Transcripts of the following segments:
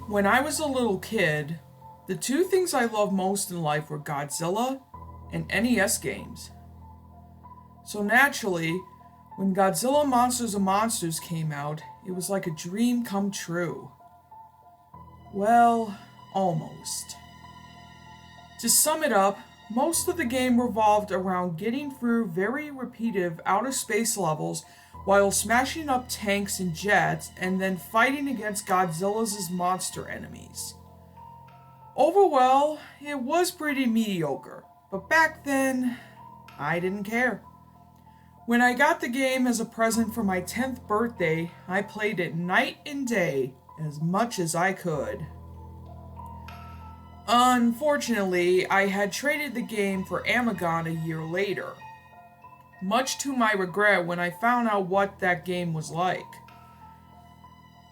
When I was a little kid, the two things I loved most in life were Godzilla and NES games. So naturally, when Godzilla Monsters of Monsters came out, it was like a dream come true. Well, almost. To sum it up, most of the game revolved around getting through very repetitive outer space levels while smashing up tanks and jets and then fighting against Godzilla's monster enemies. Overall, it was pretty mediocre, but back then, I didn't care. When I got the game as a present for my 10th birthday, I played it night and day as much as I could. Unfortunately, I had traded the game for Amagon a year later, much to my regret when I found out what that game was like.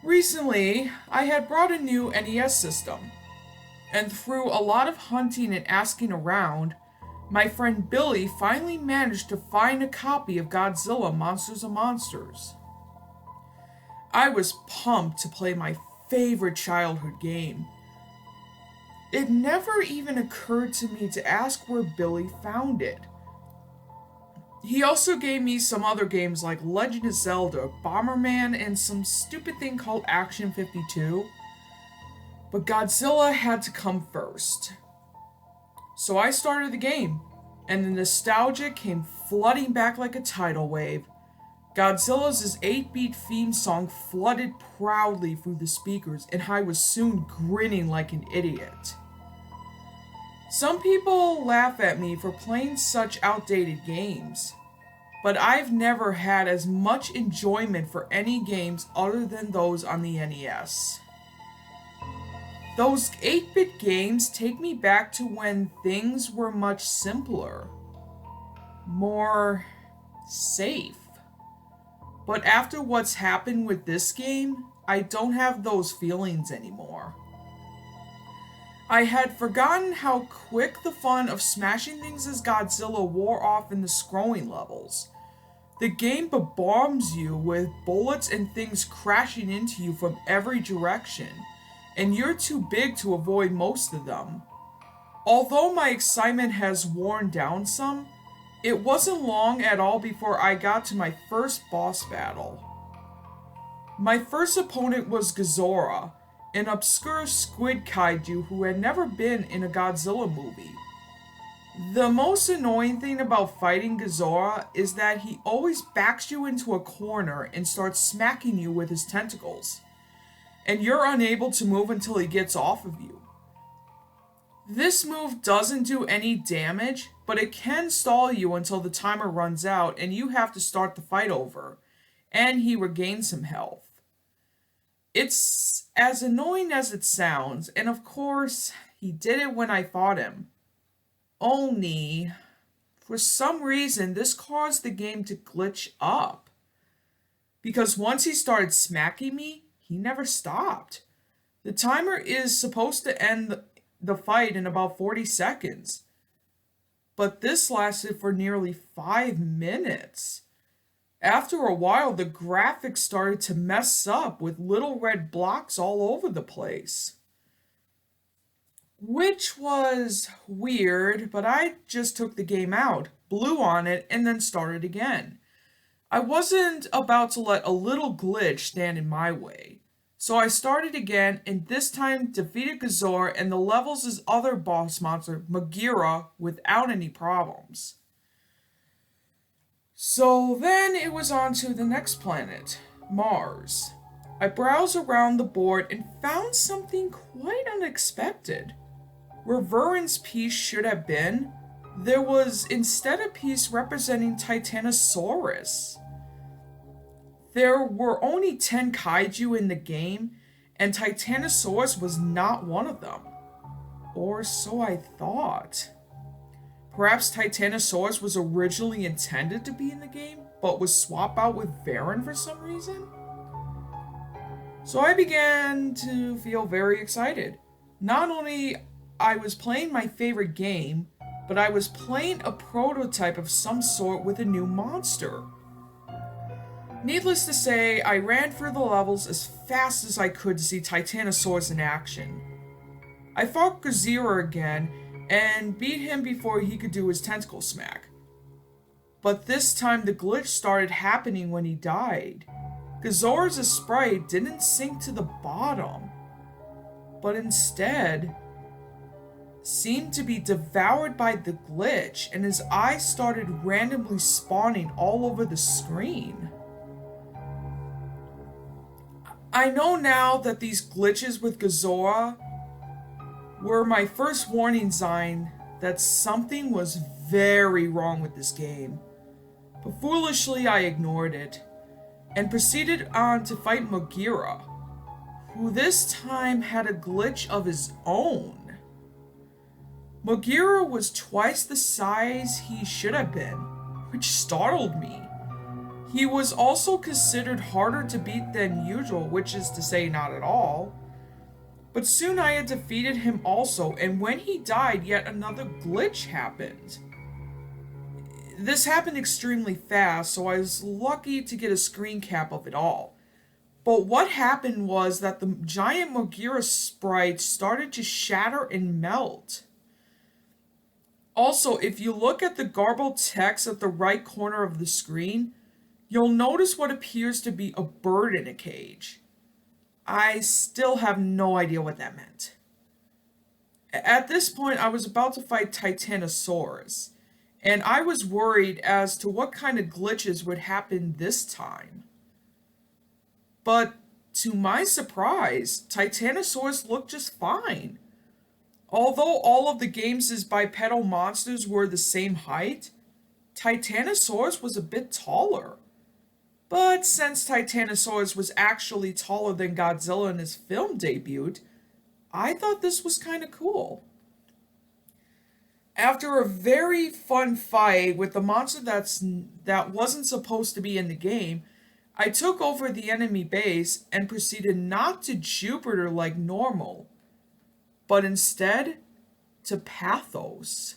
Recently, I had brought a new NES system, and through a lot of hunting and asking around, my friend Billy finally managed to find a copy of Godzilla Monsters of Monsters. I was pumped to play my favorite childhood game. It never even occurred to me to ask where Billy found it. He also gave me some other games like Legend of Zelda, Bomberman, and some stupid thing called Action 52. But Godzilla had to come first. So I started the game, and the nostalgia came flooding back like a tidal wave. Godzilla's 8-beat theme song flooded proudly through the speakers, and I was soon grinning like an idiot. Some people laugh at me for playing such outdated games, but I've never had as much enjoyment for any games other than those on the NES. Those 8-bit games take me back to when things were much simpler, more safe. But after what's happened with this game, I don't have those feelings anymore. I had forgotten how quick the fun of smashing things as Godzilla wore off in the scrolling levels. The game bombs you with bullets and things crashing into you from every direction, and you're too big to avoid most of them. Although my excitement has worn down some, it wasn't long at all before I got to my first boss battle. My first opponent was Godzilla, an obscure squid kaiju who had never been in a Godzilla movie. The most annoying thing about fighting Godzilla is that he always backs you into a corner and starts smacking you with his tentacles, and you're unable to move until he gets off of you. This move doesn't do any damage, but it can stall you until the timer runs out and you have to start the fight over, and he regains some health. It's as annoying as it sounds, and of course, he did it when I fought him. Only, for some reason, this caused the game to glitch up. Because once he started smacking me, he never stopped. The timer is supposed to end the fight in about 40 seconds. But this lasted for nearly 5 minutes. After a while, the graphics started to mess up with little red blocks all over the place. Which was weird, but I just took the game out, blew on it, and then started again. I wasn't about to let a little glitch stand in my way. So I started again, and this time defeated Godzilla and the levels' other boss monster, Megira, without any problems. So then it was on to the next planet, Mars. I browsed around the board and found something quite unexpected. Where Vern's piece should have been, there was instead a piece representing Titanosaurus. There were only 10 kaiju in the game, and Titanosaurus was not one of them. Or so I thought. Perhaps Titanosaurus was originally intended to be in the game, but was swapped out with Varen for some reason? So I began to feel very excited. Not only I was playing my favorite game, but I was playing a prototype of some sort with a new monster. Needless to say, I ran through the levels as fast as I could to see Titanosaurus in action. I fought Godzilla again and beat him before he could do his tentacle smack. But this time the glitch started happening when he died. Godzilla's sprite didn't sink to the bottom, but instead seemed to be devoured by the glitch, and his eyes started randomly spawning all over the screen. I know now that these glitches with Godzilla were my first warning sign that something was very wrong with this game. But foolishly I ignored it, and proceeded on to fight Mogira, who this time had a glitch of his own. Mogira was twice the size he should have been, which startled me. He was also considered harder to beat than usual, which is to say not at all. But soon I had defeated him also, and when he died, yet another glitch happened. This happened extremely fast, so I was lucky to get a screen cap of it all. But what happened was that the giant Mogira sprite started to shatter and melt. Also, if you look at the garbled text at the right corner of the screen, you'll notice what appears to be a bird in a cage. I still have no idea what that meant. At this point, I was about to fight Titanosaurus, and I was worried as to what kind of glitches would happen this time. But to my surprise, Titanosaurus looked just fine. Although all of the game's bipedal monsters were the same height, Titanosaurus was a bit taller. But since Titanosaurus was actually taller than Godzilla in his film debut, I thought this was kind of cool. After a very fun fight with the monster that wasn't supposed to be in the game, I took over the enemy base and proceeded not to Jupiter like normal, but instead to Pathos.